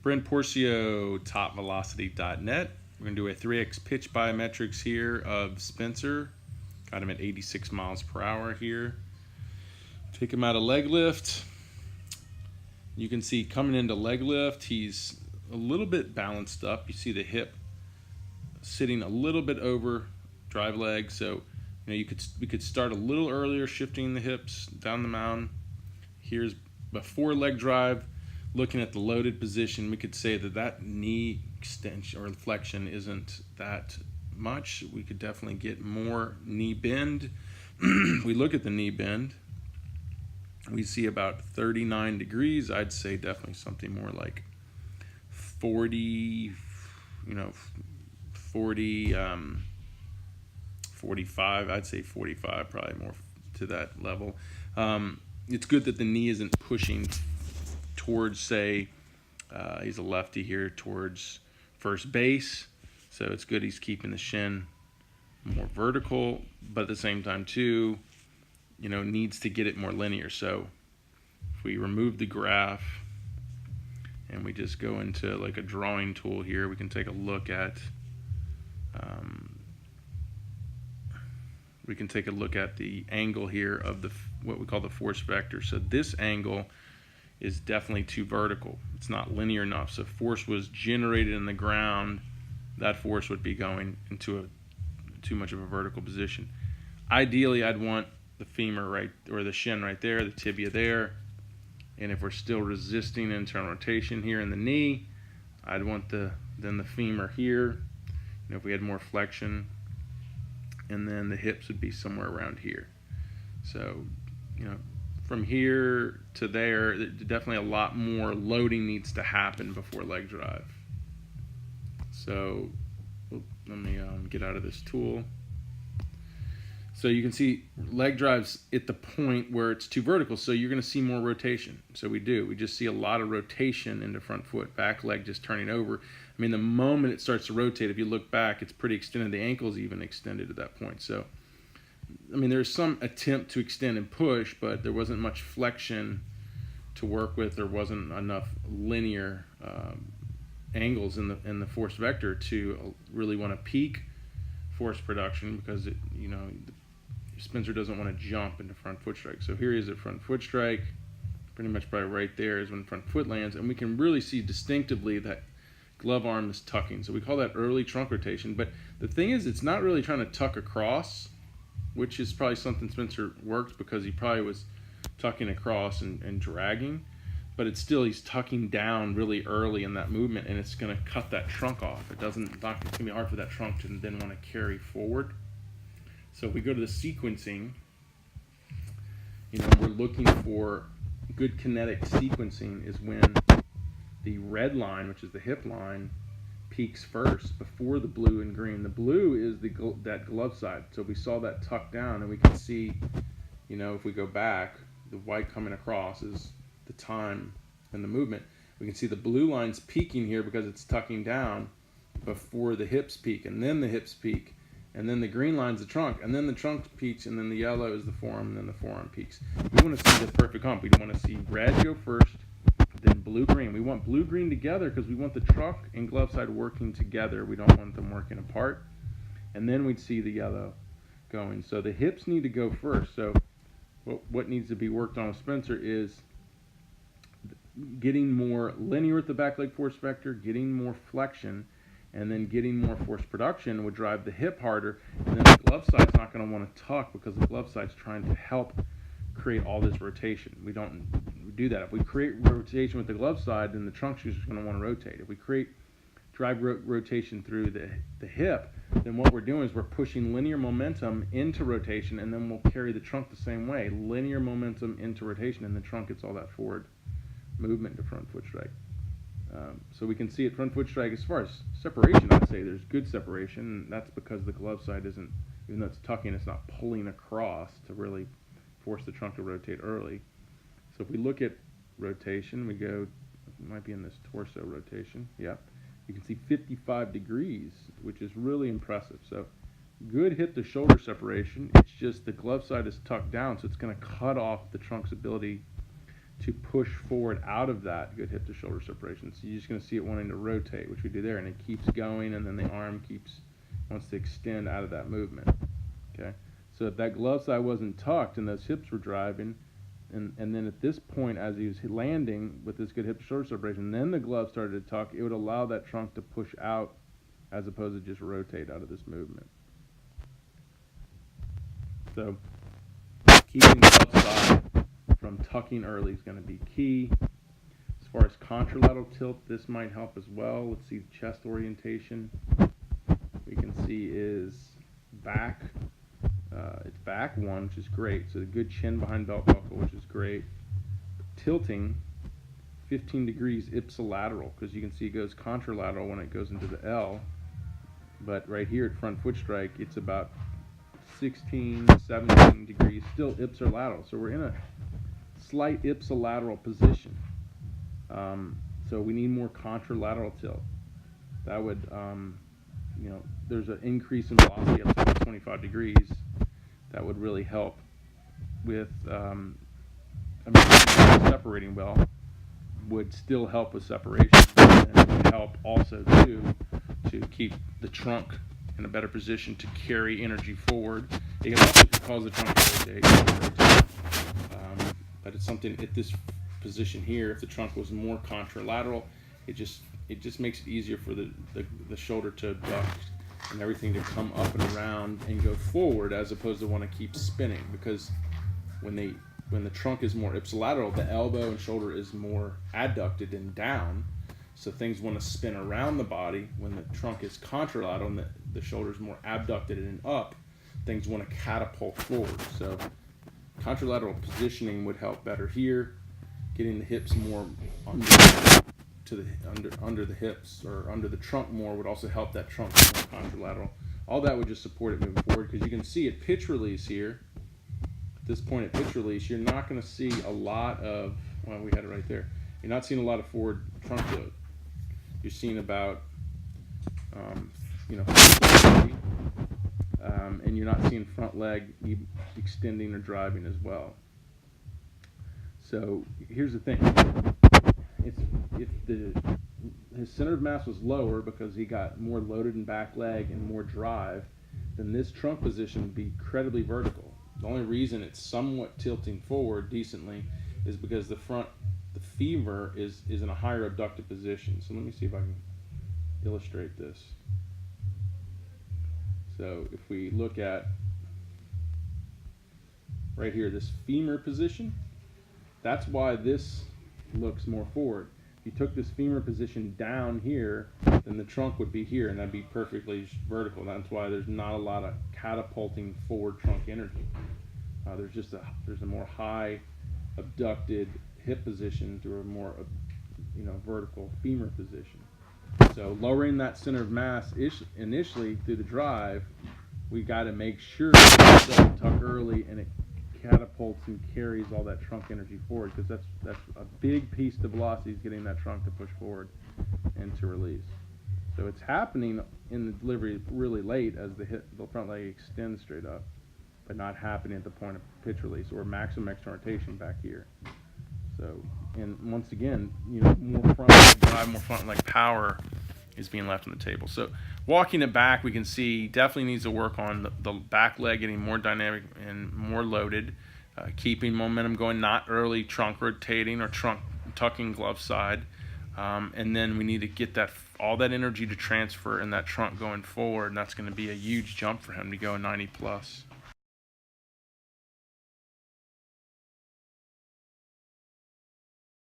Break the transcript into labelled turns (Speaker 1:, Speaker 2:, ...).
Speaker 1: Brent Porcio, TopVelocity.net. We're going to do a 3x pitch biometrics here of Spencer. Got him at 86 miles per hour here. Take him out of leg lift. You can see coming into leg lift, he's a little bit balanced up. You see the hip sitting a little bit over drive leg, so we could start a little earlier, shifting the hips down the mound. Here's before leg drive, looking at the loaded position. We could say that knee extension or flexion isn't that much. We could definitely get more knee bend. We look at the knee bend. We see about 39 degrees. I'd say definitely something more like 40, 45. I'd say 45, probably more to that level. It's good that the knee isn't pushing towards, say, he's a lefty here, towards first base. So it's good he's keeping the shin more vertical, but at the same time too, needs to get it more linear. So if we remove the graph and we just go into like a drawing tool here, we can take a look at the angle here of what we call the force vector. So this angle is definitely too vertical. It's not linear enough. So if force was generated in the ground, that force would be going into too much of a vertical position. Ideally, I'd want the femur right, or the shin right there, the tibia there. And if we're still resisting internal rotation here in the knee, I'd want then the femur here. If we had more flexion, and then the hips would be somewhere around here. So, from here to there, definitely a lot more loading needs to happen before leg drive. So, let me get out of this tool. So you can see leg drives at the point where it's too vertical, so you're going to see more rotation. So we just see a lot of rotation into front foot, back leg just turning over. I mean, the moment it starts to rotate, if you look back, it's pretty extended. The ankle's even extended at that point. So, I mean, there's some attempt to extend and push, but there wasn't much flexion to work with. There wasn't enough linear angles in the force vector to really want to peak force production, because Spencer doesn't want to jump into front foot strike. So here he is at front foot strike. Pretty much probably right there is when front foot lands, and we can really see distinctively that glove arm is tucking. So we call that early trunk rotation. But the thing is, it's not really trying to tuck across, which is probably something Spencer worked because he probably was tucking across and dragging. But it's still, he's tucking down really early in that movement, and it's going to cut that trunk off. It's going to be hard for that trunk to then want to carry forward. So if we go to the sequencing, we're looking for good kinetic sequencing is when the red line, which is the hip line, peaks first before the blue and green. The blue is that glove side. So we saw that tuck down, and we can see, if we go back, the white coming across is the time and the movement. We can see the blue line's peaking here because it's tucking down before the hips peak, and then the hips peak, and then the green line's the trunk, and then the trunk peaks, and then the yellow is the forearm, and then the forearm peaks. We want to see the perfect hump. We want to see red go first, then blue-green. We want blue-green together because we want the trunk and glove side working together. We don't want them working apart. And then we'd see the yellow going. So the hips need to go first. So what needs to be worked on with Spencer is getting more linear with the back leg force vector, getting more flexion, and then getting more force production would drive the hip harder. And then the glove side's not going to want to tuck because the glove side's trying to help create all this rotation. We don't do that. If we create rotation with the glove side, then the trunk's just going to want to rotate. If we drive rotation through the hip, then what we're doing is we're pushing linear momentum into rotation, and then we'll carry the trunk the same way. Linear momentum into rotation, and the trunk gets all that forward movement to front foot strike. So we can see at front foot strike, as far as separation, I'd say there's good separation, and that's because the glove side isn't, even though it's tucking, it's not pulling across to really force the trunk to rotate early. So if we look at rotation, we go, it might be in this torso rotation, yep. You can see 55 degrees, which is really impressive. So good hip to shoulder separation. It's just the glove side is tucked down, so it's going to cut off the trunk's ability to push forward out of that good hip to shoulder separation. So you're just going to see it wanting to rotate, which we do there, and it keeps going, and then the arm wants to extend out of that movement. Okay, so if that glove side wasn't tucked and those hips were driving, and then at this point, as he was landing with this good hip to shoulder separation, then the glove started to tuck, it would allow that trunk to push out as opposed to just rotate out of this movement. So keeping the glove side from tucking early is going to be key. As far as contralateral tilt, this might help as well. Let's see chest orientation. We can see is back. It's back one, which is great. So a good chin behind belt buckle, which is great. Tilting 15 degrees ipsilateral, because you can see it goes contralateral when it goes into the L. But right here at front foot strike, it's about 16, 17 degrees, still ipsilateral. So we're in a slight ipsilateral position. So we need more contralateral tilt. That would, there's an increase in velocity up to about 25 degrees. That would really help with, separating well would still help with separation, and would help also too to keep the trunk in a better position to carry energy forward. It can also cause the trunk to rotate. But it's something at this position here. If the trunk was more contralateral, it just makes it easier for the shoulder to abduct and everything to come up and around and go forward, as opposed to want to keep spinning. Because when the trunk is more ipsilateral, the elbow and shoulder is more adducted and down, so things want to spin around the body. When the trunk is contralateral and the shoulder is more abducted and up, things want to catapult forward. So contralateral positioning would help better here. Getting the hips more under the hips or under the trunk more would also help that trunk be more contralateral. All that would just support it moving forward, because you can see at pitch release here, at this point at pitch release, you're not going to see a lot of, well, we had it right there. You're not seeing a lot of forward trunk load. You're seeing about, and you're not seeing front leg extending or driving as well. So here's the thing: if his center of mass was lower because he got more loaded in back leg and more drive, then this trunk position would be incredibly vertical. The only reason it's somewhat tilting forward decently is because the femur is in a higher abducted position. So let me see if I can illustrate this. So if we look at right here, this femur position, that's why this looks more forward. If you took this femur position down here, then the trunk would be here, and that'd be perfectly vertical. That's why there's not a lot of catapulting forward trunk energy. There's a more high abducted hip position to a more vertical femur position. So lowering that center of mass initially through the drive, we got to make sure that it doesn't tuck early and it catapults and carries all that trunk energy forward, because that's a big piece of velocity is getting that trunk to push forward and to release. So it's happening in the delivery really late as the front leg extends straight up, but not happening at the point of pitch release or maximum external rotation back here. So, and once again, more front leg drive, more front leg power is being left on the table. So walking it back, we can see definitely needs to work on the back leg getting more dynamic and more loaded, keeping momentum going, not early trunk rotating or trunk tucking glove side. And then we need to get all that energy to transfer in that trunk going forward, and that's going to be a huge jump for him to go 90 plus.